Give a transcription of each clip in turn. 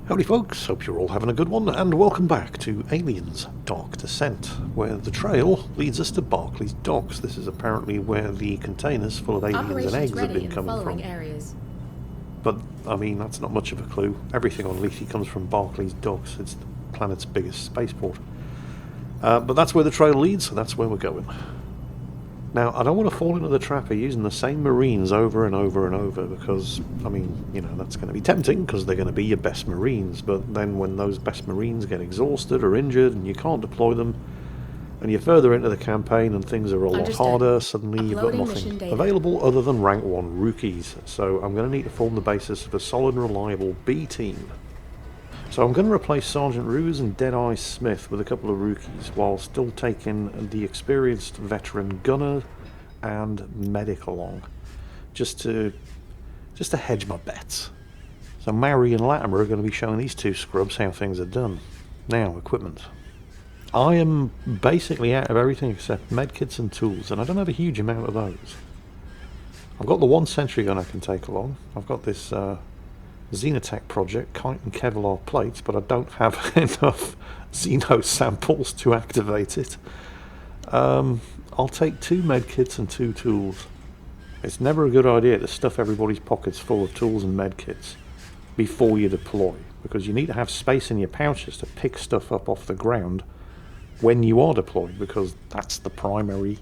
Howdy folks, hope you're all having a good one, and welcome back to Aliens Dark Descent, where the trail leads us to Barclay's docks. This is apparently where the containers full of aliens and eggs have been coming from. Areas. But, I mean, that's not much of a clue. Everything on Lethe comes from Barclay's docks. It's the planet's biggest spaceport. But that's where the trail leads, so that's where we're going. Now, I don't want to fall into the trap of using the same Marines over and over and over because, I mean, you know, that's going to be tempting because they're going to be your best Marines. But then when those best Marines get exhausted or injured and you can't deploy them, and you're further into the campaign and things are a lot harder, suddenly you've got nothing available other than rank 1 rookies. So I'm going to need to form the basis of a solid and reliable B team. So I'm going to replace Sergeant Ruse and Deadeye Smith with a couple of rookies while still taking the experienced veteran gunner and medic along, just to hedge my bets. So Mary and Latimer are going to be showing these two scrubs how things are done. Now, equipment. I am basically out of everything except medkits and tools, and I don't have a huge amount of those. I've got the one sentry gun I can take along. I've got this Xenotech project, kite and Kevlar plates, but I don't have enough Xeno samples to activate it. I'll take 2 medkits and 2 tools. It's never a good idea to stuff everybody's pockets full of tools and medkits before you deploy, because you need to have space in your pouches to pick stuff up off the ground when you are deployed, because that's the primary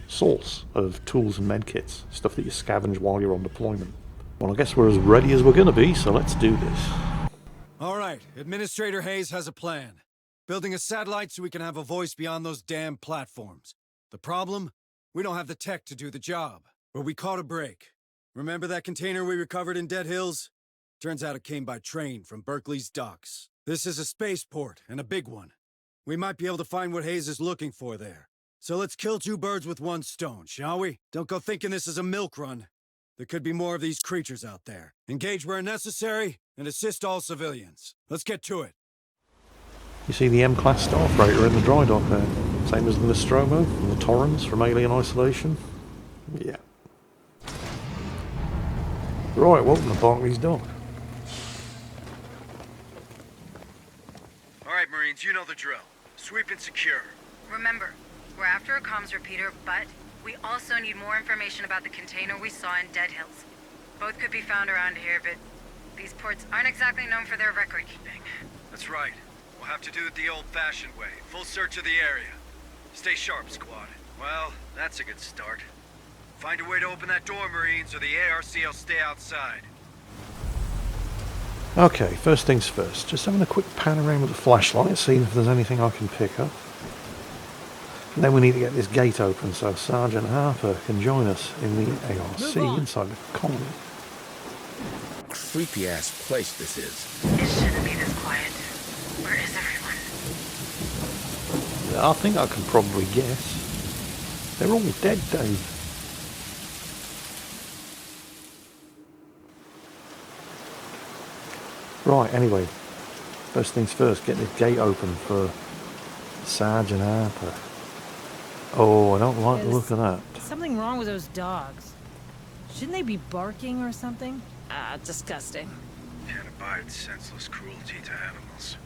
source of tools and medkits, stuff that you scavenge while you're on deployment. Well, I guess we're as ready as we're going to be, so let's do this. Alright, Administrator Hayes has a plan. Building a satellite so we can have a voice beyond those damn platforms. The problem? We don't have the tech to do the job. But we caught a break. Remember that container we recovered in Dead Hills? Turns out it came by train from Berkeley's docks. This is a spaceport, and a big one. We might be able to find what Hayes is looking for there. So let's kill 2 birds with 1 stone, shall we? Don't go thinking this is a milk run. There could be more of these creatures out there. Engage where necessary, and assist all civilians. Let's get to it. You see the M-Class Star Freighter in the dry dock there. Same as the Nostromo and the Torrens from Alien Isolation. Yeah. Right, welcome to Barclay's dock. Alright, Marines, you know the drill. Sweep and secure. Remember, we're after a comms repeater, but we also need more information about the container we saw in Dead Hills. Both could be found around here, but these ports aren't exactly known for their record keeping. That's right. We'll have to do it the old-fashioned way. Full search of the area. Stay sharp, squad. Well, that's a good start. Find a way to open that door, Marines, or the ARC will stay outside. Okay, first things first. Just having a quick pan around with the flashlight, seeing if there's anything I can pick up. And then we need to get this gate open so Sergeant Harper can join us in the ARC inside the colony. Creepy ass place this is. It shouldn't be this quiet. Where is everyone? I think I can probably guess. They're all dead, Dave. Right, anyway. First things first, get this gate open for Sergeant Harper. Oh, I don't like the look of that. Something wrong with those dogs. Shouldn't they be barking or something? Disgusting. Can't abide senseless cruelty to animals.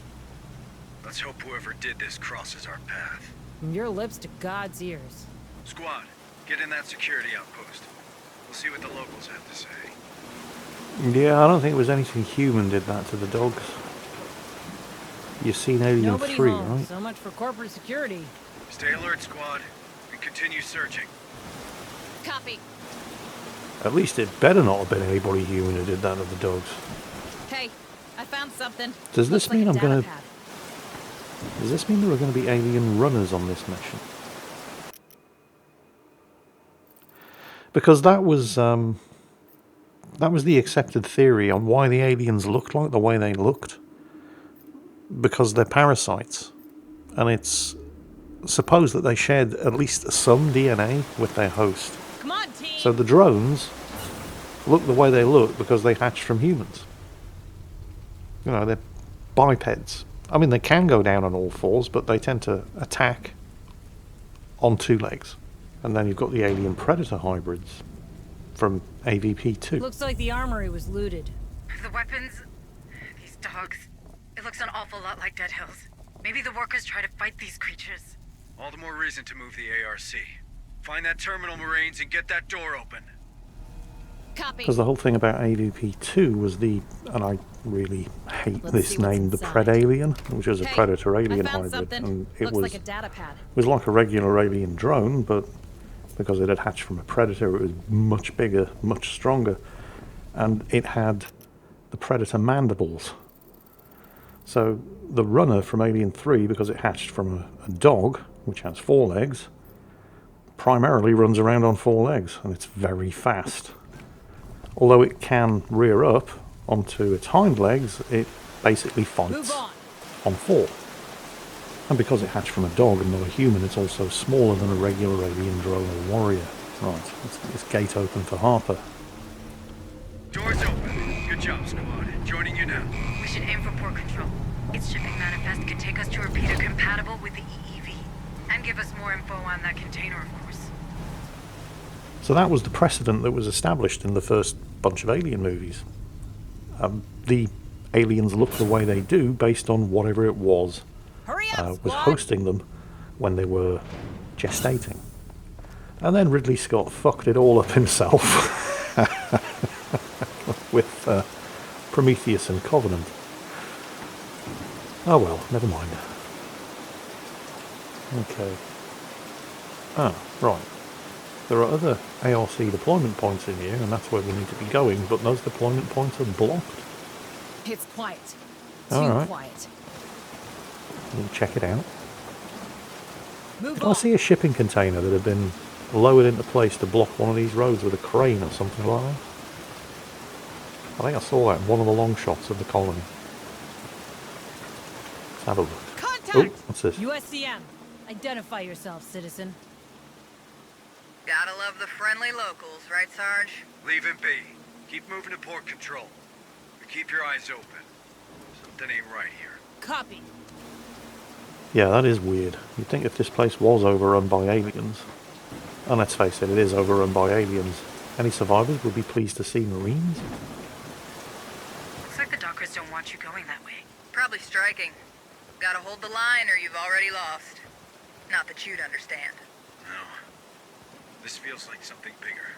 Let's hope whoever did this crosses our path. From your lips to God's ears. Squad, get in that security outpost. We'll see what the locals have to say. Yeah, I don't think it was anything human did that to the dogs. You've seen Alien Nobody 3, home. right? So much for corporate security. Stay alert, squad, and continue searching. Copy. At least it better not have been anybody human who did that to the dogs. Hey, I found something. Does this Looks mean like I'm a gonna... data pad. Does this mean there are going to be alien runners on this mission? Because that was the accepted theory on why the aliens looked like the way they looked. Because they're parasites. And it's supposed that they shared at least some DNA with their host. Come on, team. So the drones look the way they look because they hatched from humans. You know, they're bipeds. I mean, they can go down on all fours, but they tend to attack on 2 legs. And then you've got the alien predator hybrids from AVP2. Looks like the armory was looted. The weapons... These dogs... It looks an awful lot like Dead Hills. Maybe the workers try to fight these creatures. All the more reason to move the ARC. Find that terminal, Marines, and get that door open. Copy. Because the whole thing about AVP2 was the, and I really hate Let's this see what's name, the inside. Predalien, which is a Hey, Predator-Alien I found hybrid. something. And it Looks was, like a data pad. was like a regular alien drone, but because it had hatched from a Predator, it was much bigger, much stronger. And it had the Predator mandibles. So the runner from Alien 3, because it hatched from a dog, which has 4 legs, primarily runs around on 4 legs, and it's very fast. Although it can rear up onto its hind legs, it basically Move fights on. on 4. And because it hatched from a dog and not a human, it's also smaller than a regular alien drone or warrior. Right, it's gate open for Harper. Doors open. Good job, squad. Joining you now. We should aim for port control. Its shipping manifest could take us to a repeater compatible with the EEV. And give us more info on that container, of course. So that was the precedent that was established in the first bunch of Alien movies. The aliens look the way they do based on whatever it was Hurry up, was squad. hosting them when they were gestating. And then Ridley Scott fucked it all up himself with Prometheus and Covenant. Oh well, never mind. Okay. Ah, right. There are other ARC deployment points in here, and that's where we need to be going, but those deployment points are blocked. It's quiet. Too All right. quiet. We'll check it out. Move Did on. I see a shipping container that had been lowered into place to block one of these roads with a crane or something like that? I think I saw that in one of the long shots of the colony. Let's have a look. Contact! Oh, what's this? USCM. Identify yourself, citizen. Gotta love the friendly locals, right, Sarge? Leave him be. Keep moving to port control. But keep your eyes open. Something ain't right here. Copy. Yeah, that is weird. You'd think if this place was overrun by aliens, and let's face it, it is overrun by aliens, any survivors would be pleased to see Marines. Looks like the dockers don't want you going that way. Probably striking. Gotta hold the line or you've already lost. Not that you'd understand. No. This feels like something bigger.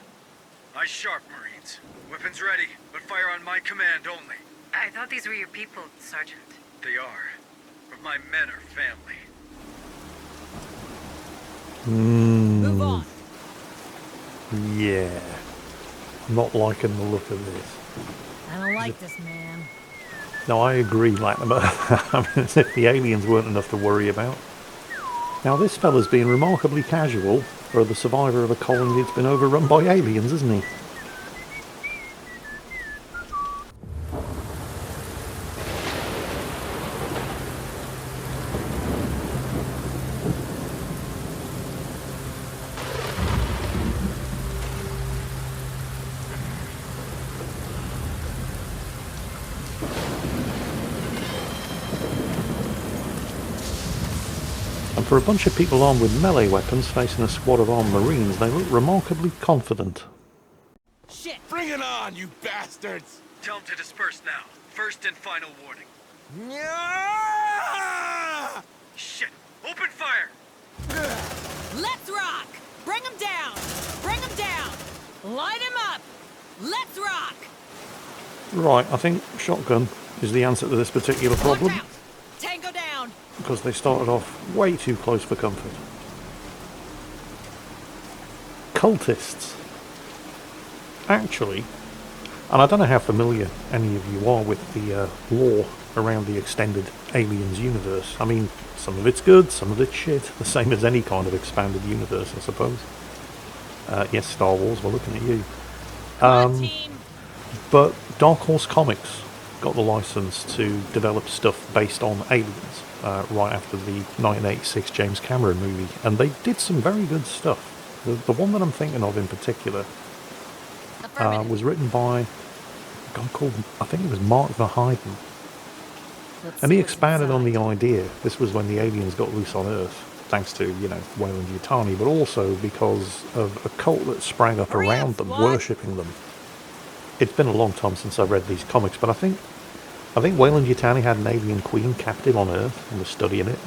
Eyes sharp, Marines. Weapons ready, but fire on my command only. I thought these were your people, Sergeant. They are. But my men are family. Move on. Yeah. I'm not liking the look of this. I don't like this, man. No, I agree, Latimer. I mean, as if the aliens weren't enough to worry about. Now, this fella's being remarkably casual for the survivor of a colony that's been overrun by aliens, isn't he? And for a bunch of people armed with melee weapons facing a squad of armed Marines, they look remarkably confident. Shit. Bring it on, you bastards! Tell them to disperse now. First and final warning. Yeah! Shit! Open fire! Let's rock. Bring him down. Bring him down. Light him up. Let's rock. Right, I think shotgun is the answer to this particular problem, Look out. Tango down. because they started off way too close for comfort. Cultists. Actually, and I don't know how familiar any of you are with the lore around the extended Aliens universe. I mean, some of it's good, some of it's shit, the same as any kind of expanded universe, I suppose. Yes, Star Wars, we're looking at you. Come on, team. But Dark Horse Comics got the license to develop stuff based on aliens right after the 1986 James Cameron movie, and they did some very good stuff. The one that I'm thinking of in particular Affirmative. was written by a guy called, I think it was Mark Verheiden, Let's and see he what's expanded on the inside. idea. This was when the aliens got loose on Earth, thanks to, you know, Weyland-Yutani, but also because of a cult that sprang up Hurry up, around them, squad. worshipping them. It's been a long time since I've read these comics, but I think I think Weyland-Yutani had an alien queen captive on Earth and was studying it.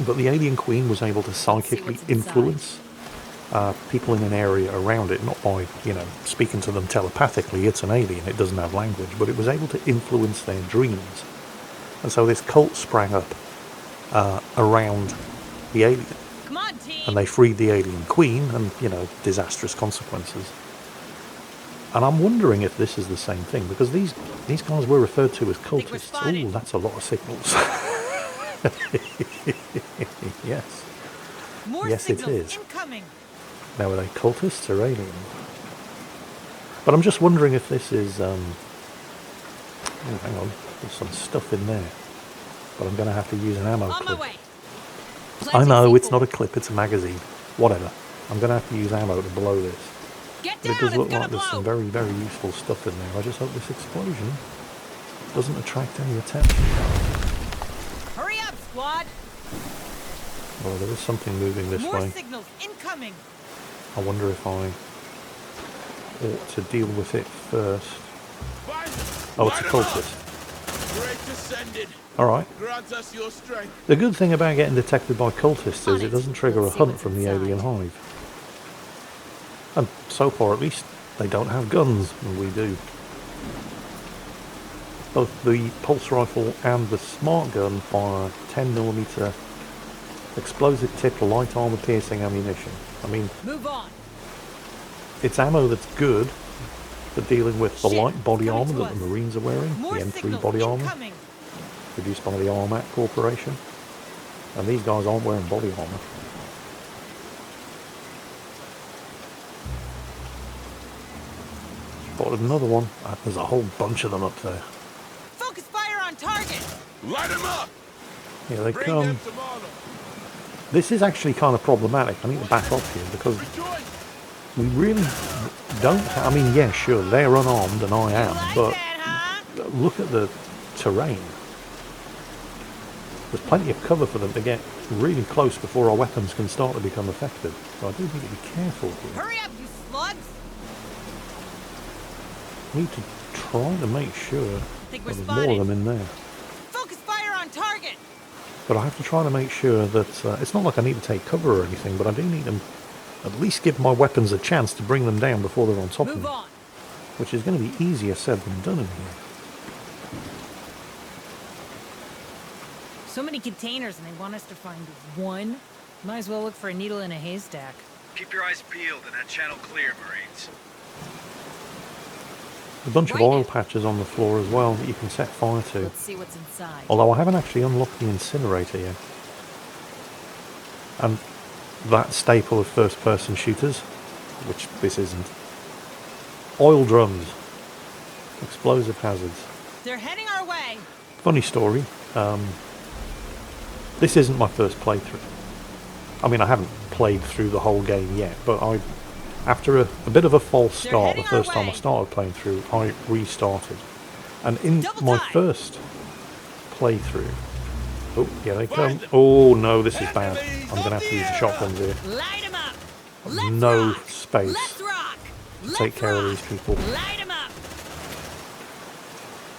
But the alien queen was able to psychically influence people in an area around it, not by, speaking to them telepathically. It's an alien, it doesn't have language, but it was able to influence their dreams. And so this cult sprang up around the alien. Come on, team. And they freed the alien queen, and, disastrous consequences. And I'm wondering if this is the same thing, because these guys were referred to as cultists. Oh, that's a lot of signals. Yes. More Yes, it signals is. incoming. Now, are they cultists or aliens? But I'm just wondering if this is... Oh, hang on. There's some stuff in there. But I'm going to have to use an ammo On my clip. way. I know, Plenty it's not a C4. clip, it's a magazine. Whatever. I'm going to have to use ammo to blow this. Get But down, it does look it's gonna like there's blow. some very, very useful stuff in there. I just hope this explosion doesn't attract any attention. Hurry up, squad. Oh, there is something moving this More way. signals incoming. I wonder if I ought to deal with it first. Oh, it's a cultist. Great descended. Alright. Grant us your strength. The good thing about getting detected by cultists On is it it. doesn't trigger We'll a see hunt what's from the inside. alien hive. And so far, at least, they don't have guns, and we do. Both the pulse rifle and the smart gun fire 10mm explosive tipped light armor piercing ammunition. I mean, Move on. it's ammo that's good for dealing with the Shit, light body coming armor to that us. the Marines are wearing, More the M3 signals body armor, incoming. produced by the Armat Corporation. And these guys aren't wearing body armor. Spotted another one. There's a whole bunch of them up there. Focus fire on target. Light him up. Here they Bring come. them to Marlow. This is actually kind of problematic. I need to back up here because Rejoice. we really don't... I mean, yeah, sure, they're unarmed and I am, Like but that, huh? look at the terrain. There's plenty of cover for them to get really close before our weapons can start to become effective. So I do need to be careful here. Hurry up, you slugs. I need to try to make sure Think we're there's more of spotted. them in there. Focus fire on target. But I have to try to make sure that... it's not like I need to take cover or anything, but I do need to at least give my weapons a chance to bring them down before they're on top of Move me. on. Which is going to be easier said than done in here. So many containers and they want us to find one? Might as well look for a needle in a haystack. Keep your eyes peeled and that channel clear, Marines. A bunch of Right. oil patches on the floor as well that you can set fire to. Let's see what's inside. Although I haven't actually unlocked the incinerator yet. And that staple of first-person shooters, which this isn't. Oil drums. Explosive hazards. They're heading our way. Funny story. This isn't my first playthrough. I mean, I haven't played through the whole game yet, but after a bit of a false They're start, the heading our first time I way. started playing through, I restarted. And in Double my time. first playthrough... Oh, here they come. Oh, no, this is bad. I'm going to have to use the shotguns here. Light 'em up. Let's No rock. space Let's rock. to Let's take care of rock. these people. Light 'em up.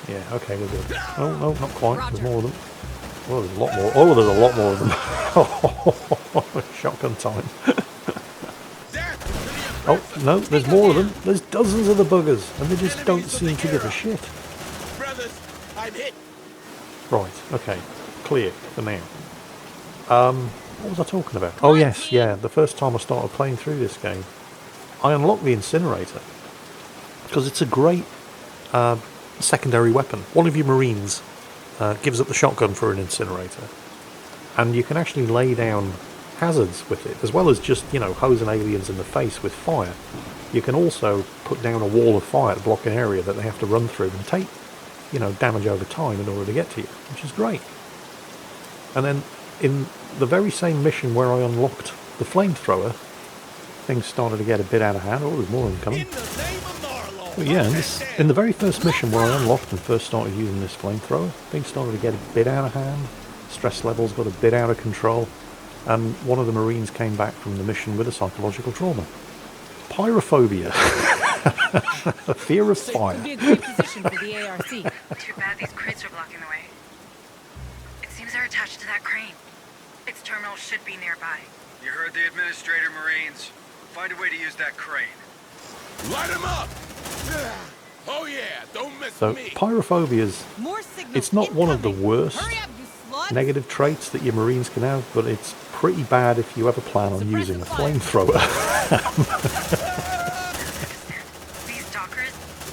Yeah, okay, we're good. Oh, no, not quite. There's Roger. more of them. Oh, there's a lot more. Oh, there's a lot more of them. Shotgun time. Oh, no, there's more of them. There's dozens of the buggers, and they just don't seem to give a shit. Brothers, I'm hit. Right, okay. Clear for now. What was I talking about? Oh, yes, yeah. The first time I started playing through this game, I unlocked the incinerator. Because it's a great secondary weapon. One of your Marines gives up the shotgun for an incinerator. And you can actually lay down hazards with it, as well as just, hosing aliens in the face with fire. You can also put down a wall of fire to block an area that they have to run through and take, damage over time in order to get to you, which is great. And then in the very same mission where I unlocked the flamethrower, things started to get a bit out of hand. Oh, there's more of them coming. In the name of Marlow. But yeah, in the very first mission where I unlocked and first started using this flamethrower, things started to get a bit out of hand. Stress levels got a bit out of control. And one of the Marines came back from the mission with a psychological trauma. Pyrophobia. Fear of Could fire. be a great position for the ARC. Too bad these crates are blocking the way. It seems they're attached to that crane. Its terminal should be nearby. You heard the Administrator, Marines. Find a way to use that crane. Light him up! Oh yeah, don't miss So me. pyrophobia's, More signals it's not one of the incoming. worst Hurry up, you sluts. negative traits that your Marines can have, but it's pretty bad if you ever plan on Suppress using the a fire. flamethrower. These dockers,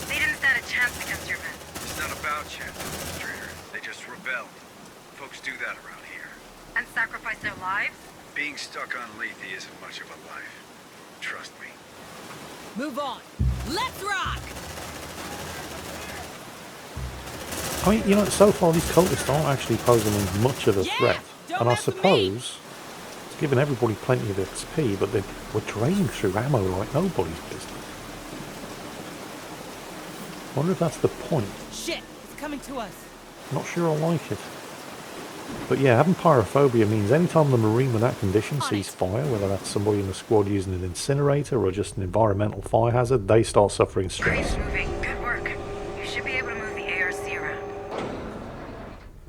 they didn't stand a chance against your men. It's not about chance, Administrator. They just rebelled. Folks do that around here. And sacrifice their lives? Being stuck on Lethe isn't much of a life. Trust me. Move on. Let's rock. I mean, you know, so far these cultists aren't actually posing much of a Yeah, threat. don't And I mess with me. suppose it's given everybody plenty of XP, but we're draining through ammo like nobody's business. Wonder if that's the point. Shit, it's coming to us. Not sure I like it. But yeah, having pyrophobia means anytime the Marine with that condition On sees it. fire, whether that's somebody in the squad using an incinerator or just an environmental fire hazard, they start suffering stress. Crane's moving. Good work. You should be able to move the ARC around.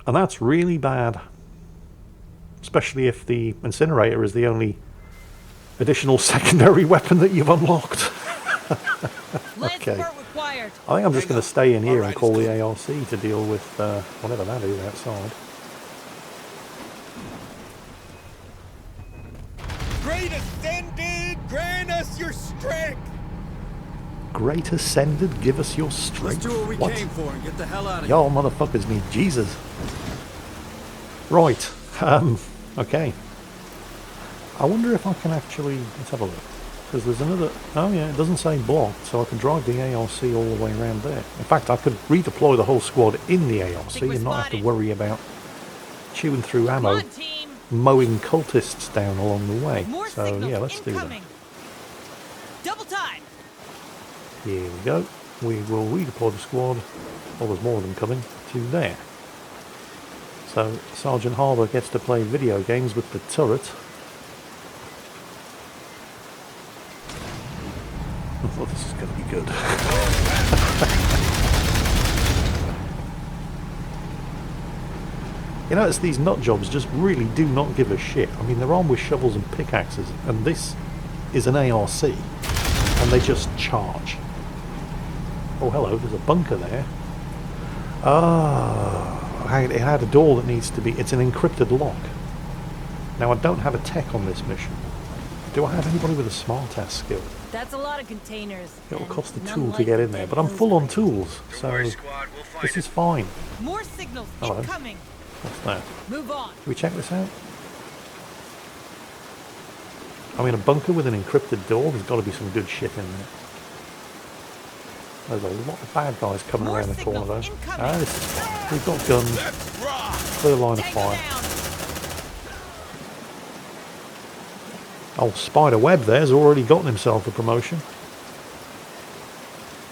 And that's really bad. Especially if the incinerator is the only additional secondary weapon that you've unlocked. Land Okay. support required. I think I'm just going to stay in here and Alright, call it's the ARC to deal with whatever that is outside. Great Ascended, grant us your strength. Great Ascended, give us your Let's strength. do what we What? came for and get the hell out of here. Y'all motherfuckers need Jesus. Right. Okay. I wonder if I can actually... Let's have a look. Because there's another... Oh yeah, it doesn't say blocked, so I can drive the ARC all the way around there. In fact, I could redeploy the whole squad in the ARC Think we're and not have to spotted. worry about chewing through Come ammo, on, team. mowing cultists down along the way. More So signals yeah, let's do that. incoming. Double time. Here we go. We will redeploy the squad. Well, there's more of them coming to there. So Sergeant Harbour gets to play video games with the turret. I thought this is going to be good. You notice these nut jobs just really do not give a shit. I mean, they're armed with shovels and pickaxes, and this is an ARC, and they just charge. Oh, hello, there's a bunker there. Ah, it had a door that needs to be... It's an encrypted lock. Now, I don't have a tech on this mission. Do I have anybody with a smart-ass skill? That's a lot of containers. It'll and cost a none tool to like get the in there, Dead but I'm Hills full on Range. tools, Don't so worry, squad. We'll find this it. is fine. More signals Hello. incoming. What's that? Move on. Can we check this out? I mean, a bunker with an encrypted door, there's got to be some good shit in there. There's a lot of bad guys coming More around the corner, though. signals incoming. Ah, this is fine. We've got guns, Let's rock. clear line of Take fire. down. Oh, Spiderweb there's already gotten himself a promotion.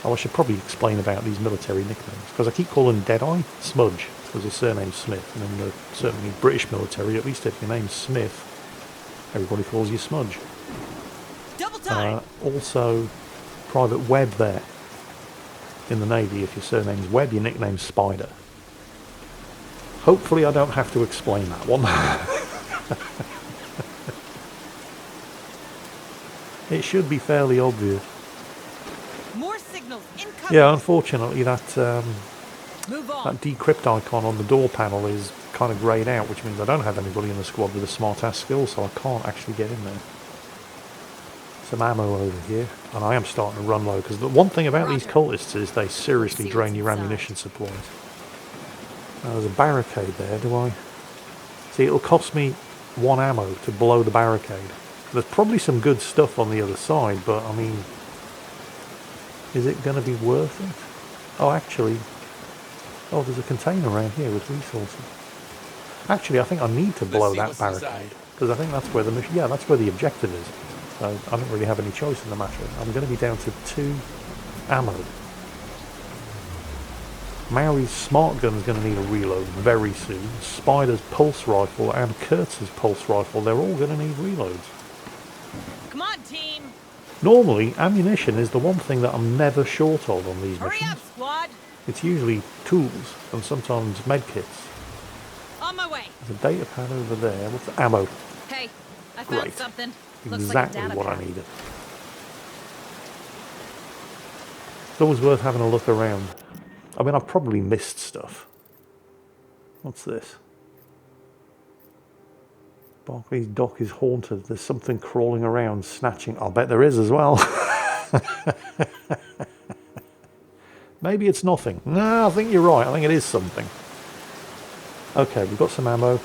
Oh, I should probably explain about these military nicknames, because I keep calling Deadeye Smudge, because his surname's Smith, and in the certainly British military, at least if your name's Smith, everybody calls you Smudge. Double time. Also, Private Webb there. In the Navy, if your surname's Webb, your nickname's Spider. Hopefully I don't have to explain that one. It should be fairly obvious. More signals incoming. Yeah, unfortunately that Move on. that decrypt icon on the door panel is kind of greyed out, which means I don't have anybody in the squad with a smart-ass skill, so I can't actually get in there. Some ammo over here, and I am starting to run low, because the one thing about these cultists is they seriously See drain what's your inside. ammunition supplies. Now, there's a barricade there, do I? See, it'll cost me 1 ammo to blow the barricade. There's probably some good stuff on the other side, but I mean, is it going to be worth it? Oh, actually, oh, there's a container around here with resources. Actually, I think I need to blow see that what's barricade, inside. because I think that's where the mission, yeah, that's where the objective is. So I don't really have any choice in the matter. I'm going to be down to 2 ammo. Maori's smart gun is going to need a reload very soon. Spider's pulse rifle and Kurtz's pulse rifle, they're all going to need reloads. Come on, team. Normally, ammunition is the one thing that I'm never short of on these Hurry missions. up, squad! It's usually tools and sometimes medkits. On my way. There's a data pad over there. What's the ammo? Hey, I found Great. something. Looks Exactly like a data what I pad. needed. It's always worth having a look around. I mean, I've probably missed stuff. What's this? Barclays dock is haunted. There's something crawling around, snatching. I'll bet there is as well. Maybe it's nothing. No, I think you're right. I think it is something. Okay, we've got some ammo.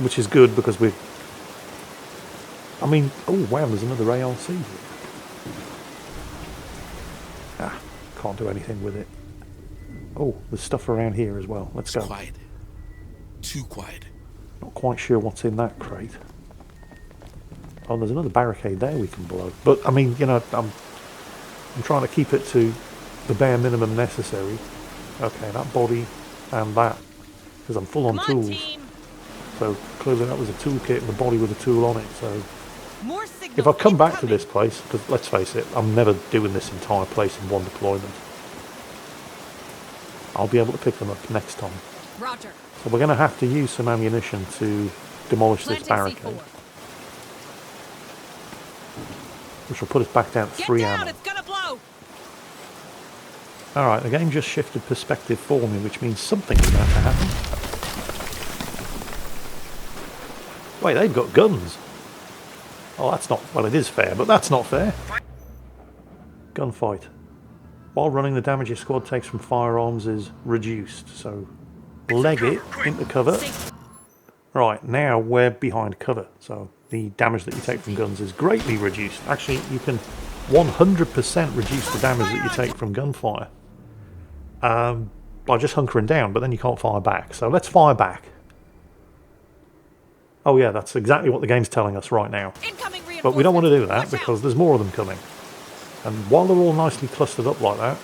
Which is good because we've... I mean, oh wow, there's another ARC here. Ah, can't do anything with it. Oh, there's stuff around here as well. Let's go. Quiet. Too quiet. Not quite sure what's in that crate. Oh, there's another barricade there we can blow. But I mean, you know, I'm trying to keep it to the bare minimum necessary. Okay, that body and that, because I'm full on tools. Team. So clearly that was a toolkit and the body with a tool on it. So More signals if I come back to incoming. this place, because let's face it, I'm never doing this entire place in one deployment. I'll be able to pick them up next time. Roger. So we're going to have to use some ammunition to demolish this Planting barricade, C4. which will put us back down to Get 3 down, ammo. it's gonna blow. Alright, the game just shifted perspective for me, which means something is about to happen. Wait, they've got guns. Oh, that's not... Well, it is fair, but that's not fair. Gunfight. While running, the damage your squad takes from firearms is reduced, so leg it into cover. Right, now we're behind cover, so the damage that you take from guns is greatly reduced. Actually, you can 100% reduce the damage that you take from gunfire by just hunkering down, but then you can't fire back. So let's fire back. Oh yeah, that's exactly what the game's telling us right now. Incoming reinforcements. But we don't want to do that Watch out. because there's more of them coming. And while they're all nicely clustered up like that,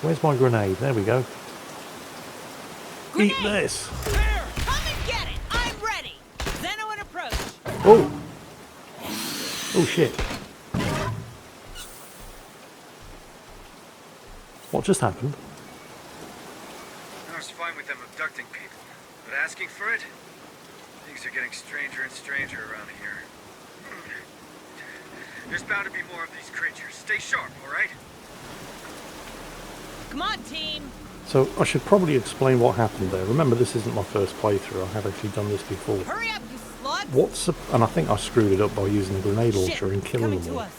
where's my grenade? There we go. Grenade. Eat this. Here, come and get it. I'm ready. Zeno and approach. Oh! Oh shit. What just happened? I was fine with them abducting people, but asking for it? Things are getting stranger and stranger around here. There's bound to be more of these creatures. Stay sharp, alright? Come on, team. So I should probably explain what happened there. Remember, this isn't my first playthrough. I have actually done this before. Hurry up, you sluts. And I think I screwed it up by using the grenade launcher Shit, and killing coming them to all. us.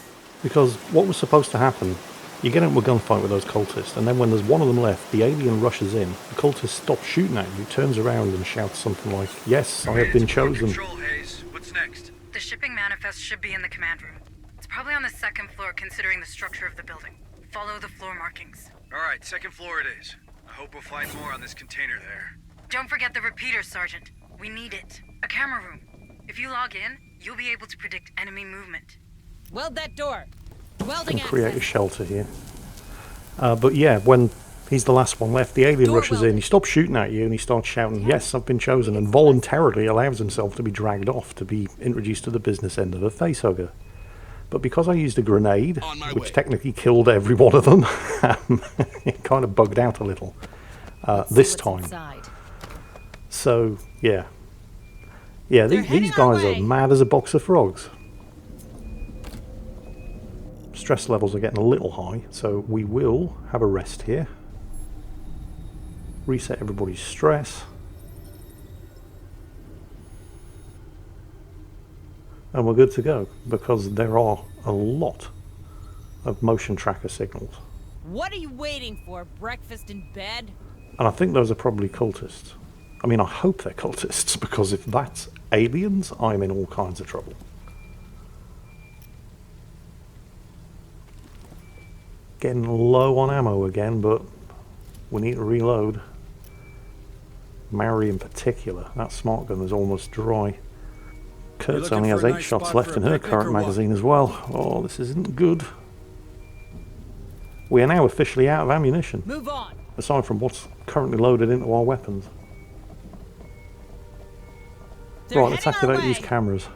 Because what was supposed to happen, you get into a gunfight with those cultists, and then when there's one of them left, the alien rushes in, the cultist stops shooting at you, turns around and shouts something like, "Yes, I have been chosen." Control, Hayes. What's next? The shipping manifest should be in the command room. It's probably on the second floor considering the structure of the building. Follow the floor markings. Alright, second floor it is. I hope we'll find more on this container there. Don't forget the repeater, Sergeant. We need it. A camera room. If you log in, you'll be able to predict enemy movement. Weld that door. Welding And create a access. shelter here. But yeah, when he's the last one left, the alien Door rushes in, welded. he stops shooting at you and he starts shouting, "Yes, I've been chosen," and voluntarily allows himself to be dragged off to be introduced to the business end of a facehugger. But because I used a grenade, On my which way. technically killed every one of them, it kind of bugged out a little this See what's time. inside. So, yeah. Yeah, They're these heading our guys are way. mad as a box of frogs. Stress levels are getting a little high, so we will have a rest here. Reset everybody's stress. And we're good to go, because there are a lot of motion tracker signals. What are you waiting for? Breakfast in bed? And I think those are probably cultists. I mean, I hope they're cultists, because if that's aliens, I'm in all kinds of trouble. Getting low on ammo again, but we need to reload. Mary in particular, that smart gun is almost dry. Kurtz looking only has for a 8 nice shots spot left for in a her picnic current or what? magazine as well. Oh, this isn't good. We are now officially out of ammunition, Move on. aside from what's currently loaded into our weapons. They're Right, let's heading our activate these way. cameras.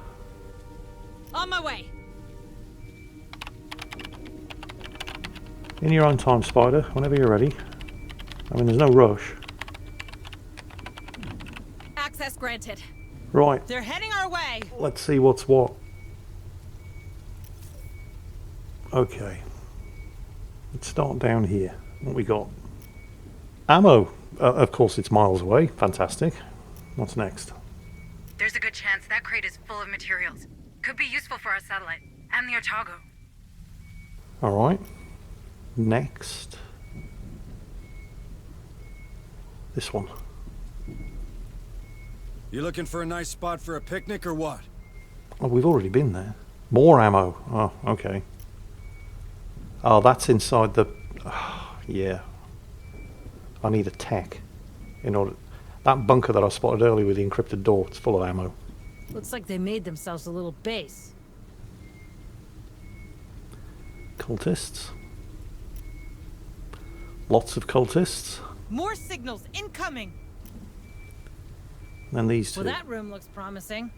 In your own time, Spider, whenever you're ready. I mean, there's no rush. Access granted. Right, They're heading our way. let's see what's what. Okay. Let's start down here. What we got? Ammo. Of course, it's miles away. Fantastic. What's next? There's a good chance that crate is full of materials. Could be useful for our satellite and the Otago. Alright. Next. This one. You looking for a nice spot for a picnic or what? Oh, we've already been there. More ammo. Oh, okay. Oh, that's inside the... yeah. I need a tech. In order... That bunker that I spotted earlier with the encrypted door, it's full of ammo. Looks like they made themselves a little base. Cultists. Lots of cultists. More signals incoming. And these two. Well, that room looks promising.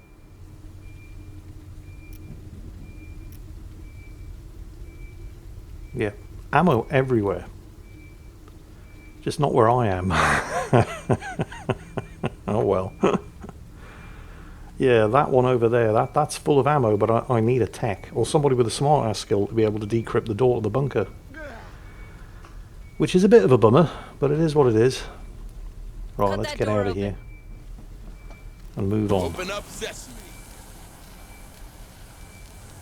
Yeah. Ammo everywhere. Just not where I am. Oh well. Yeah, that one over there, that's full of ammo, but I need a tech. Or somebody with a smart ass skill to be able to decrypt the door to the bunker. Which is a bit of a bummer, but it is what it is. Right, Cut let's that get door out of open. here. And move on. Open up sesame.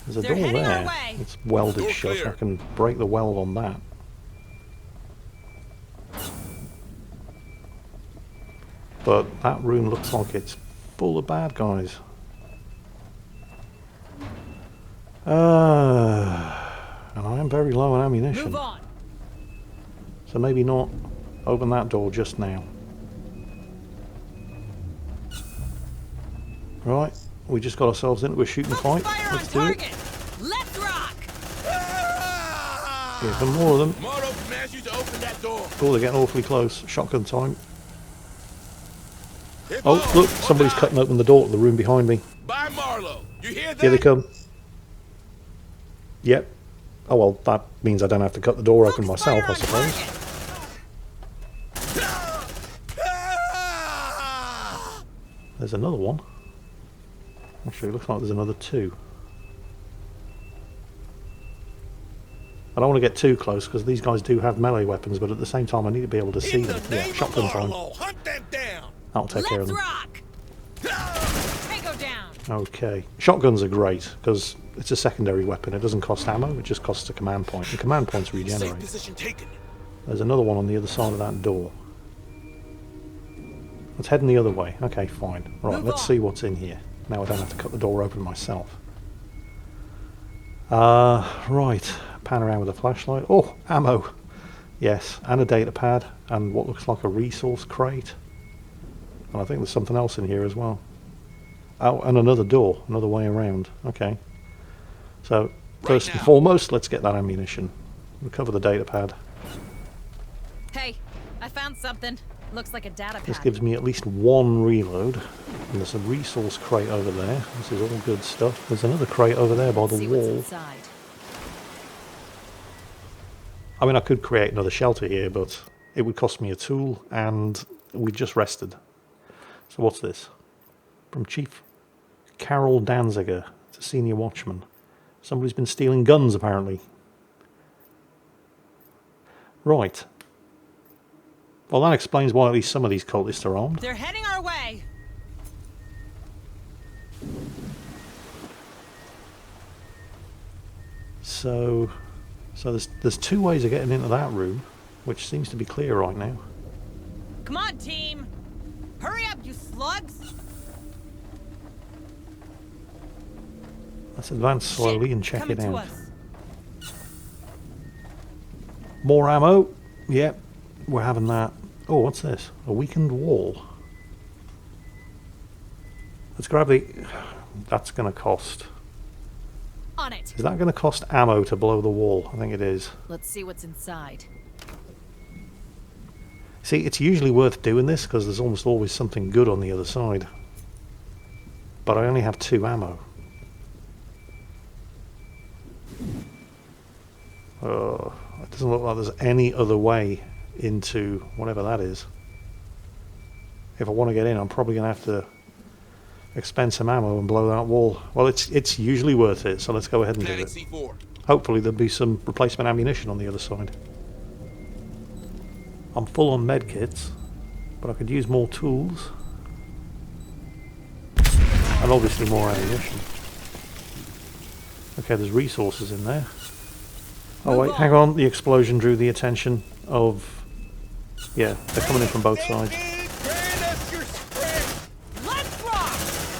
There's a They're door heading our there. way. It's welded Door shut. clear. I can break the weld on that. But that room looks like it's full of bad guys. And I am very low on ammunition. Move on. So maybe not open that door just now. Right, we just got ourselves into a shooting fight. Fire Let's on do it. target. Let's rock. Here come more of them. Marlo commands you to open that door. Oh, they're getting awfully close. Shotgun time. Hit Oh, ball. look, somebody's Bye. cutting open the door to the room behind me. Bye, Marlo. You hear that? Here they come. Yep. Oh well, that means I don't have to cut the door open Focus myself, fire I on suppose. target. Ah! There's another one. Actually, it looks like there's another two. I don't want to get too close because these guys do have melee weapons, but at the same time I need to be able to see In them. the Yeah, name of shotgun time. Marlo, hunt them down. That'll take care of Let's them. rock. Tango down. Okay. Shotguns are great because it's a secondary weapon. It doesn't cost ammo, it just costs a command point. The command points Safe regenerate. position taken. There's another one on the other side of that door. Let's head in the other way. Okay, fine. Right, Move let's on. see what's in here. Now I don't have to cut the door open myself. Right. Pan around with a flashlight. Oh, ammo. Yes, and a data pad, and what looks like a resource crate. And I think there's something else in here as well. Oh, and another door, another way around. Okay. So, first and now. foremost, let's get that ammunition. Recover the data pad. Hey, I found something. Looks like a data This pad. gives me at least one reload. And there's a resource crate over there. This is all good stuff. There's another crate over there by the See what's wall. inside. I mean, I could create another shelter here, but it would cost me a tool, and we just rested. So what's this? From Chief Carol Danziger. It's a senior watchman. Somebody's been stealing guns, apparently. Right. Well, that explains why at least some of these cultists are armed. They're heading our way. So there's two ways of getting into that room, which seems to be clear right now. Come on, team. Hurry up, you slugs. Let's advance slowly Shit, and check coming it to out. us. More ammo. Yep, we're having that. Oh, what's this? A weakened wall. Let's grab the... That's going to cost... On it. Is that going to cost ammo to blow the wall? I think it is. Let's see what's inside. See, it's usually worth doing this because there's almost always something good on the other side. But I only have 2 ammo. Doesn't look like there's any other way into whatever that is. If I want to get in, I'm probably going to have to expend some ammo and blow that wall. Well, it's usually worth it, so let's go ahead and do it. C4. Hopefully there'll be some replacement ammunition on the other side. I'm full on medkits, but I could use more tools. And obviously more ammunition. Okay, there's resources in there. Oh wait, hang on, the explosion drew the attention of... Yeah, they're coming in from both sides. Let's rock!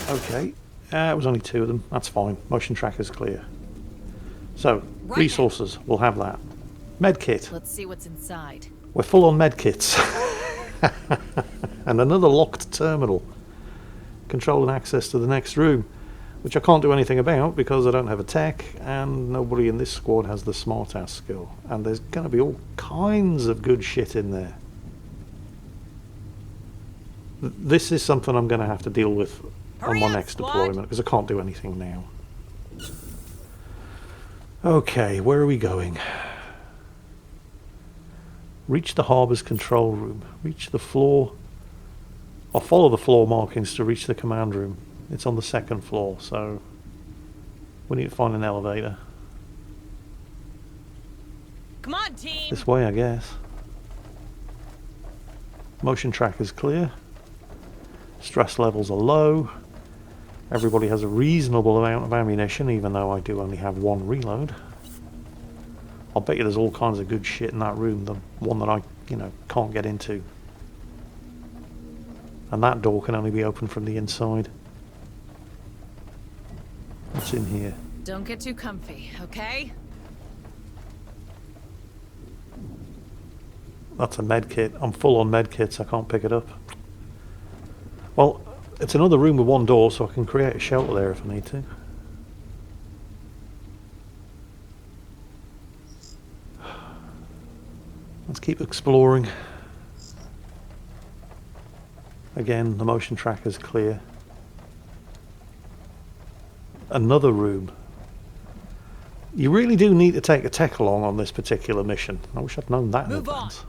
Okay, it was only 2 of them, that's fine. Motion tracker's clear. So, Right resources, we'll have that. Medkit. Let's see what's inside. We're full on medkits. And another locked terminal. Controlling access to the next room, which I can't do anything about because I don't have a tech and nobody in this squad has the smart-ass skill. And there's going to be all kinds of good shit in there. This is something I'm going to have to deal with on Hurry my up, next squad. deployment because I can't do anything now. Okay, where are we going? Reach the harbor's control room. Reach the floor. I'll follow the floor markings to reach the command room. It's on the 2nd floor, so we need to find an elevator. Come on, team! This way, I guess. Motion tracker's clear. Stress levels are low. Everybody has a reasonable amount of ammunition, even though I do only have 1 reload. I'll bet you there's all kinds of good shit in that room, the one that I, can't get into. And that door can only be opened from the inside. What's in here? Don't get too comfy, okay? That's a med kit. I'm full on med kits, I can't pick it up. Well, it's another room with 1 door, so I can create a shelter there if I need to. Let's keep exploring. Again, the motion tracker's clear. Another room. You really do need to take a tech along on this particular mission. I wish I'd known that in Move advance.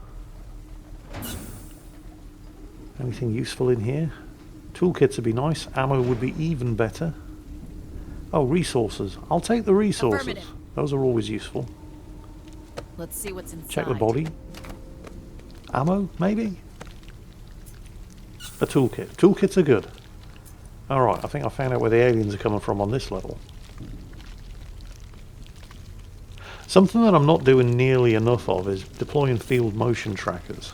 Anything useful in here? Toolkits would be nice. Ammo would be even better. Oh, resources. I'll take the resources. Affirmative. Those are always useful. Let's see what's inside. Check the body. Ammo, maybe? A toolkit. Toolkits are good. Alright, I think I found out where the aliens are coming from on this level. Something that I'm not doing nearly enough of is deploying field motion trackers.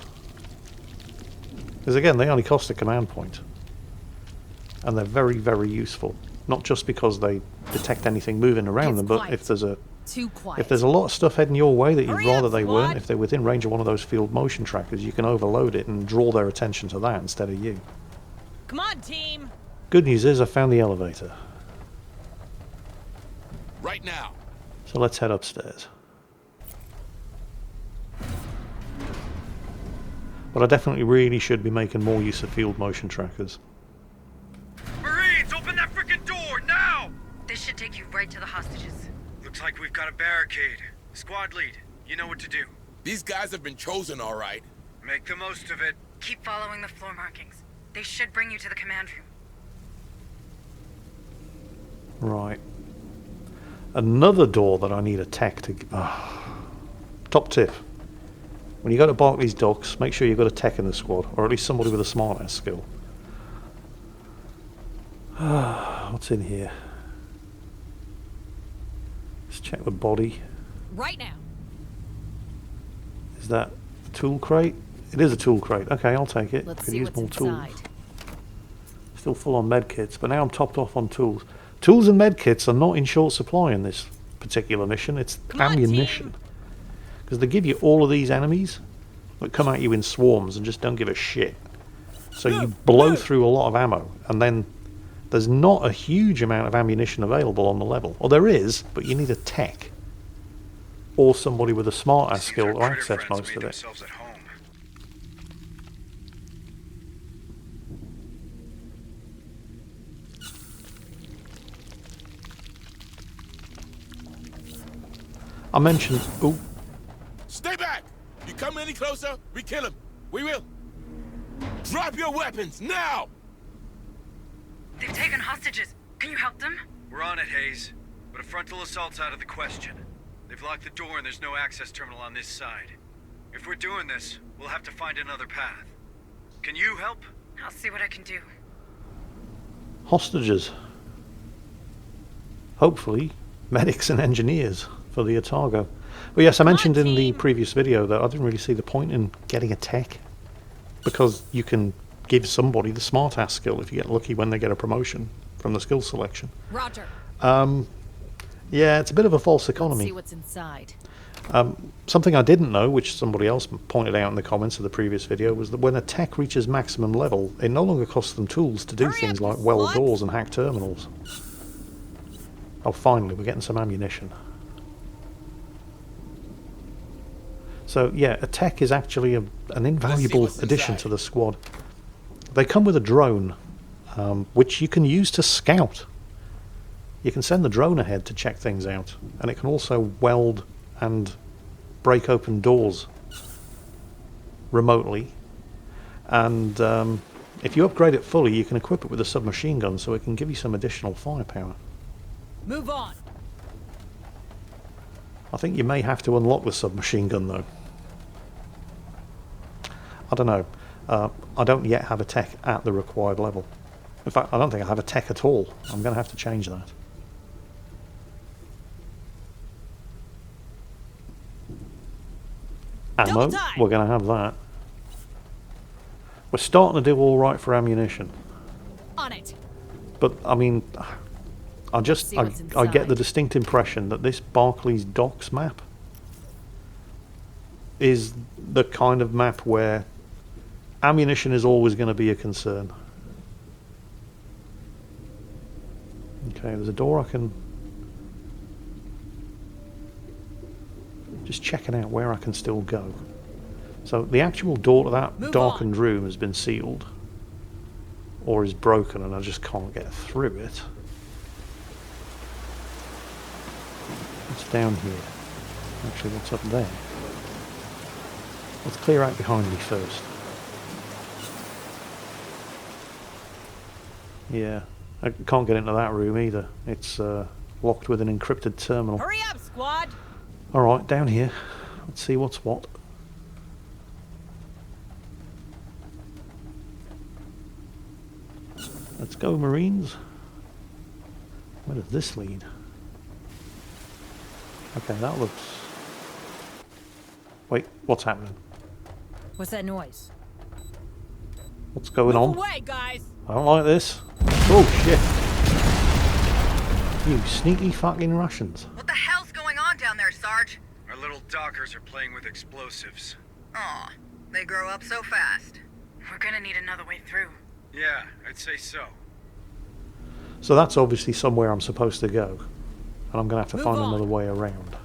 Because again, they only cost a command point. And they're very, very useful. Not just because they detect anything moving around It's them, but quiet. if there's a Too quiet. If there's a lot of stuff heading your way that you'd Hurry rather up, they squad. weren't, if they're within range of one of those field motion trackers, you can overload it and draw their attention to that instead of you. Come on, team! Good news is I found the elevator. Right now. So let's head upstairs. But I definitely really should be making more use of field motion trackers. Marines, open that frickin' door, now! This should take you right to the hostages. Looks like we've got a barricade. Squad lead, you know what to do. These guys have been chosen, all right. Make the most of it. Keep following the floor markings. They should bring you to the command room. Right. Another door that I need a tech to... Top tip. When you go to Barclays Docks, make sure you've got a tech in the squad, or at least somebody with a smart-ass skill. What's in here? Let's check the body. Right now. Is that a tool crate? It is a tool crate. Okay, I'll take it. Let's Could see use what's more inside. tools. Still full on med kits, but now I'm topped off on tools. Tools and med kits are not in short supply in this particular mission. It's Come on, ammunition. team. Because they give you all of these enemies that come at you in swarms and just don't give a shit. So you blow through a lot of ammo, and then there's not a huge amount of ammunition available on the level. Or there is, but you need a tech. Or somebody with a smart-ass Seems skill our to critter access friends most made of it. themselves at home. I mentioned... Oh, Stay come any closer, we kill him. We will. Drop your weapons, now! They've taken hostages. Can you help them? We're on it, Hayes. But a frontal assault's out of the question. They've locked the door and there's no access terminal on this side. If we're doing this, we'll have to find another path. Can you help? I'll see what I can do. Hostages. Hopefully, medics and engineers for the Otago. Well, yes, I mentioned in the previous video that I didn't really see the point in getting a tech, because you can give somebody the smart-ass skill if you get lucky when they get a promotion from the skill selection. Roger. Yeah, it's a bit of a false economy. See what's inside. Something I didn't know, which somebody else pointed out in the comments of the previous video, was that when a tech reaches maximum level, it no longer costs them tools to do things like weld doors and hack terminals. Oh, finally, we're getting some ammunition. So, yeah, a tech is actually an invaluable addition to the squad. They come with a drone, which you can use to scout. You can send the drone ahead to check things out, and it can also weld and break open doors remotely. And if you upgrade it fully, you can equip it with a submachine gun, so it can give you some additional firepower. Move on. I think you may have to unlock the submachine gun, though. I don't know. I don't yet have a tech at the required level. In fact, I don't think I have a tech at all. I'm going to have to change that. Ammo, we're going to have that. We're starting to do all right for ammunition. On it. But, I mean, I get the distinct impression that this Barclays Docks map is the kind of map where ammunition is always going to be a concern. Okay, there's a door I can... Just checking out where I can still go. So the actual door to that darkened room has been sealed. Or is broken and I just can't get through it. What's down here? Actually, what's up there? Let's clear out behind me first. Yeah, I can't get into that room either. It's locked with an encrypted terminal. Hurry up, squad! Alright, down here. Let's see what's what. Let's go, Marines. Where does this lead? Okay, that looks... Wait, what's happening? What's that noise? What's going Move on? away, guys! I don't like this. Oh, shit. You sneaky fucking Russians. What the hell's going on down there, Sarge? Our little dockers are playing with explosives. Aw, they grow up so fast. We're gonna need another way through. Yeah, I'd say so. So that's obviously somewhere I'm supposed to go. And I'm going to have to Move find on. another way around.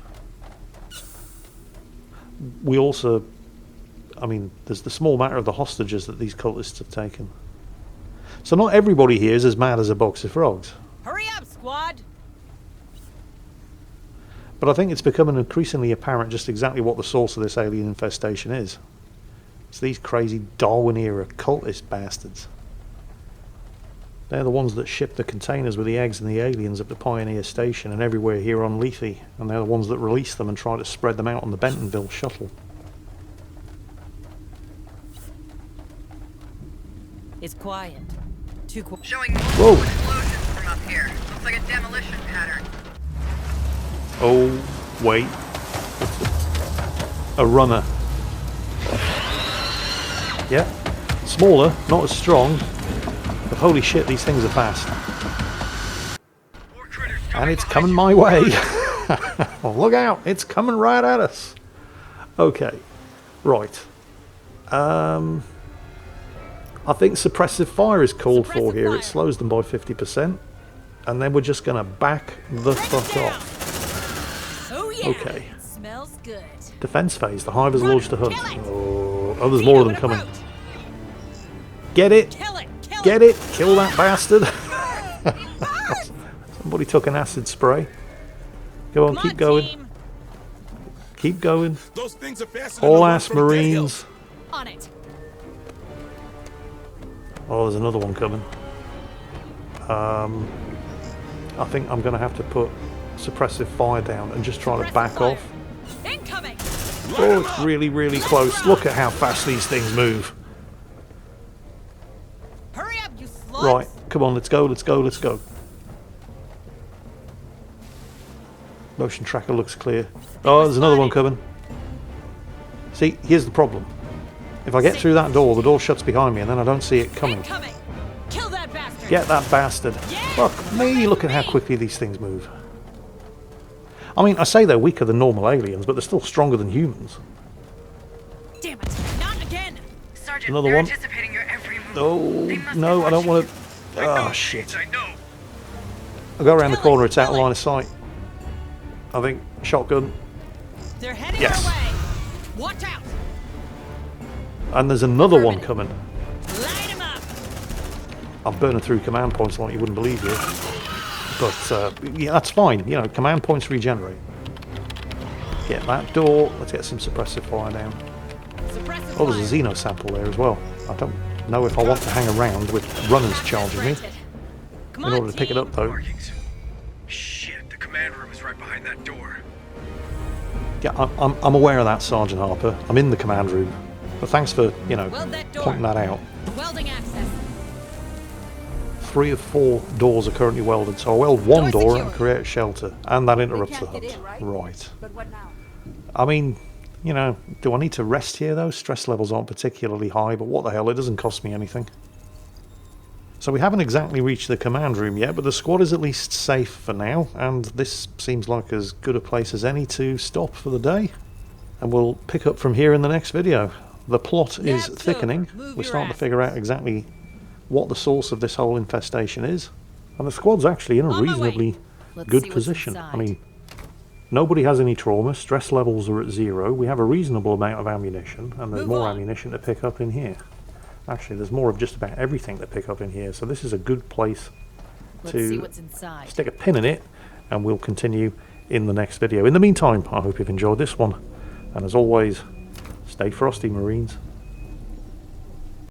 We also... I mean, there's the small matter of the hostages that these cultists have taken. So not everybody here is as mad as a box of frogs. Hurry up, squad! But I think it's becoming increasingly apparent just exactly what the source of this alien infestation is. It's these crazy Darwin-era cultist bastards. They're the ones that ship the containers with the eggs and the aliens up to Pioneer Station and everywhere here on Lethe, and they're the ones that release them and try to spread them out on the Bentonville shuttle. It's quiet. Too quiet. Showing Whoa. multiple explosions from up here. Looks like a demolition pattern. Oh, wait. A runner. Yeah. Smaller, not as strong. But holy shit, these things are fast. And it's coming my way. Oh, look out, it's coming right at us. Okay. Right. I think suppressive fire is called for here. It slows them by 50%. And then we're just going to back the fuck off. Oh yeah! Okay. Smells good. Defense phase. The hive has launched a hunt. Kill it. Oh, there's more of them coming. Get it. Kill it! Kill Get it. Kill that bastard. Somebody took an acid spray. Go on, keep going. Team. Keep going. Those things are faster than the All ones ass from Dead Marines. Hills. On it. Oh, there's another one coming. I think I'm going to have to put suppressive fire down and just try to Suppressive back fire. off. Incoming. Oh, it's really, really close. Look at how fast these things move. Hurry up, you slugs. Right, come on, let's go, let's go, let's go. Motion tracker looks clear. Oh, there's another one coming. See, here's the problem. If I get through that door, the door shuts behind me and then I don't see it coming. Incoming. Kill that bastard. Get that bastard. Yeah, Fuck me, look at how quickly these things move. I mean, I say they're weaker than normal aliens, but they're still stronger than humans. Damn it. Not again. Sergeant, Another they're one. anticipating your every move. Oh, They must be no, I don't watching want you. to... Oh, shit. I know. I'll go around the Kill it, corner, it's out of kill it. line of sight. I think, shotgun. They're heading Yes. our way. Watch out. And there's another one Affirmative. coming. Light him up. I'm burning through command points like you wouldn't believe here. But, yeah, that's fine. You know, command points regenerate. Get that door. Let's get some suppressive fire down. Suppressive Oh, there's a fire. Xeno sample there as well. I don't know if I want to hang around with runners charging me. Come In on, order to pick it team. up, though. Markings. Shit, the command room is right behind that door. Yeah, I'm aware of that, Sergeant Harper. I'm in the command room. But thanks for, you know, Weld that door. pointing that out. Welding access. 3 of 4 doors are currently welded, so I weld one Door door and secured. create a shelter, and that interrupts the can't get hut. in, right? Right. But what now? I mean, you know, do I need to rest here though? Stress levels aren't particularly high, but what the hell, it doesn't cost me anything. So we haven't exactly reached the command room yet, but the squad is at least safe for now, and this seems like as good a place as any to stop for the day. And we'll pick up from here in the next video. The plot is Gap's thickening. over. Move We're your starting to asses. figure out exactly what the source of this whole infestation is. And the squad's actually in a On my way. reasonably Let's good see what's position. I inside. mean, nobody has any trauma, stress levels are at 0, we have a reasonable amount of ammunition, and there's Move more on. ammunition to pick up in here. Actually, there's more of just about everything to pick up in here, so this is a good place Let's to see what's inside. stick a pin in it, and we'll continue in the next video. In the meantime, I hope you've enjoyed this one, and as always, stay frosty, Marines.